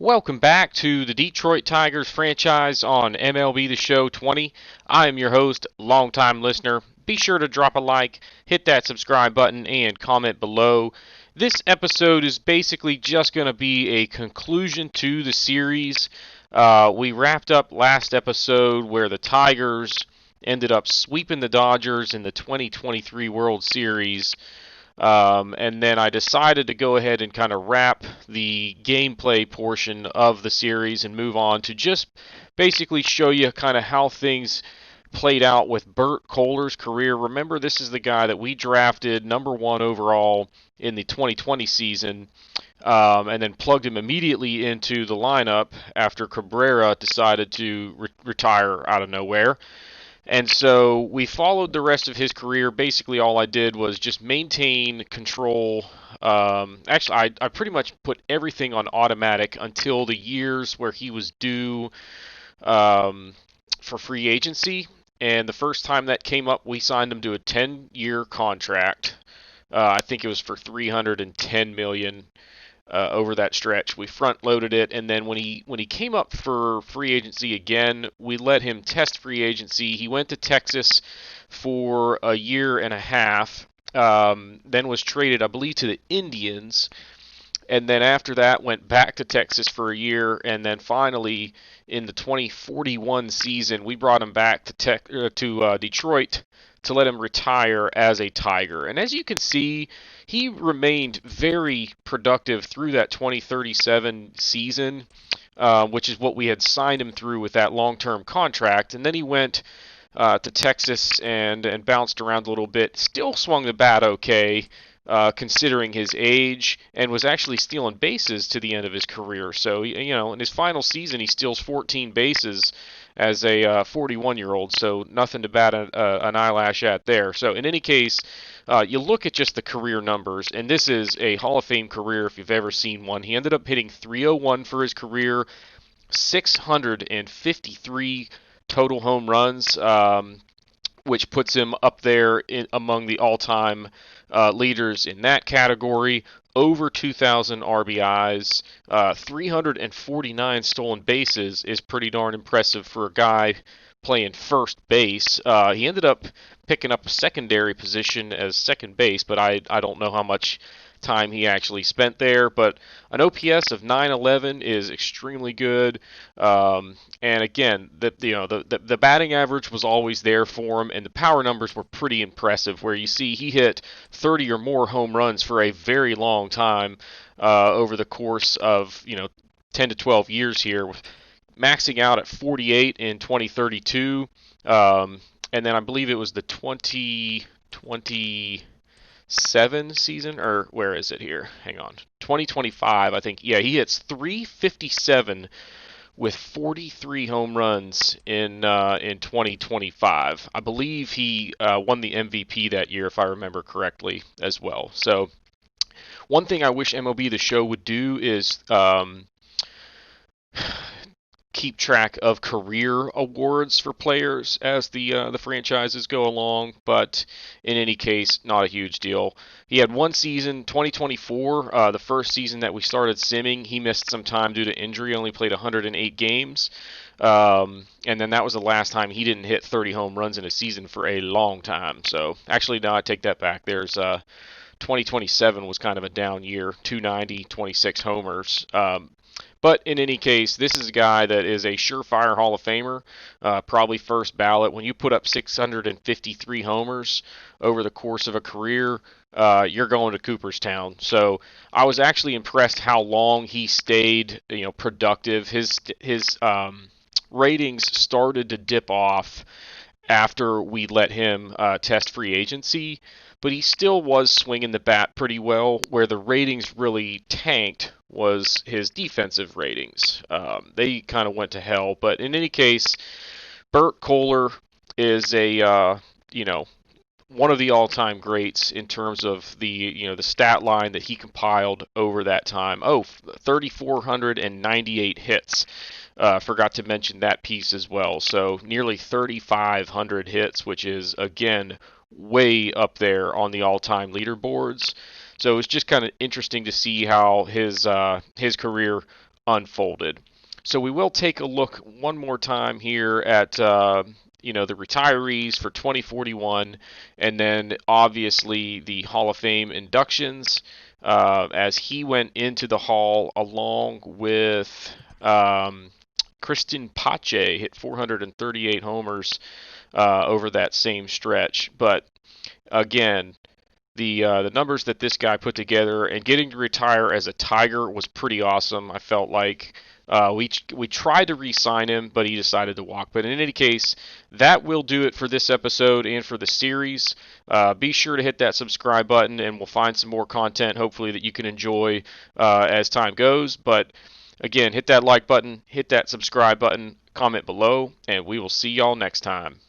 Welcome back to the Detroit Tigers franchise on MLB The Show 20. I am your host, longtime listener. Be sure to drop a like, hit that subscribe button, and comment below. This episode is basically just going to be a conclusion to the series. We wrapped up last episode where the Tigers ended up sweeping the Dodgers in the 2023 World Series. And then I decided to go ahead and kind of wrap the gameplay portion of the series and move on to just basically show you kind of how things played out with Bert Koehler's career. Remember, this is the guy that we drafted number one overall in the 2020 season, and then plugged him immediately into the lineup after Cabrera decided to retire out of nowhere. And so we followed the rest of his career. Basically, all I did was just maintain control. I pretty much put everything on automatic until the years where he was due for free agency. And the first time that came up, we signed him to a 10-year contract. I think it was for $310 million. Over that stretch, we front loaded it, and then when he came up for free agency again, we let him test free agency. He went to Texas for a year and a half, then was traded, I believe, to the Indians, and then after that went back to Texas for a year, and then finally in the 2041 season, we brought him back to Detroit to let him retire as a Tiger. And as you can see, he remained very productive through that 2037 season, which is what we had signed him through with that long-term contract. And then he went to Texas and bounced around a little bit. Still swung the bat okay, considering his age, and was actually stealing bases to the end of his career. So, in his final season, he steals 14 bases as a 41-year-old, so nothing to bat an eyelash at there. So in any case, you look at just the career numbers, and this is a Hall of Fame career if you've ever seen one. He ended up hitting .301 for his career, 653 total home runs, which puts him up there among the all-time leaders in that category. Over 2,000 RBIs, 349 stolen bases is pretty darn impressive for a guy playing first base. He ended up picking up a secondary position as second base, but I don't know how much time he actually spent there. But an OPS of 911 is extremely good. And again, the batting average was always there for him, and the power numbers were pretty impressive. Where you see he hit 30 or more home runs for a very long time over the course of 10 to 12 years here, maxing out at 48 in 2032. And then I believe it was the 2027 season, or where is it here? Hang on. 2025, I think. Yeah, he hits 357 with 43 home runs in 2025. I believe he won the MVP that year, if I remember correctly, as well. So one thing I wish MLB The Show would do is keep track of career awards for players as the franchises go along, but in any case, not a huge deal. He had one season, 2024, the first season that we started simming. He missed some time due to injury, only played 108 games, and then that was the last time he didn't hit 30 home runs in a season for a long time. So actually, no, I take that back. There's 2027 was kind of a down year, 290, 26 homers. But in any case, this is a guy that is a surefire Hall of Famer, probably first ballot. When you put up 653 homers over the course of a career, you're going to Cooperstown. So I was actually impressed how long he stayed, productive. His ratings started to dip off after we let him test free agency, but he still was swinging the bat pretty well. Where the ratings really tanked was his defensive ratings. They kind of went to hell. But in any case, Bert Koehler is one of the all-time greats in terms of the stat line that he compiled over that time. 3,498 hits. Forgot to mention that piece as well. So nearly 3,500 hits, which is, again, way up there on the all-time leaderboards. So it's just kind of interesting to see how his career unfolded. So we will take a look one more time here at the retirees for 2041, and then obviously the Hall of Fame inductions as he went into the Hall along with Christian Pache, hit 438 homers over that same stretch. But again, the numbers that this guy put together and getting to retire as a Tiger was pretty awesome. I felt like we tried to re-sign him, but he decided to walk. But in any case, that will do it for this episode and for the series. Be sure to hit that subscribe button, and we'll find some more content, hopefully, that you can enjoy as time goes. But again, hit that like button, hit that subscribe button, comment below, and we will see y'all next time.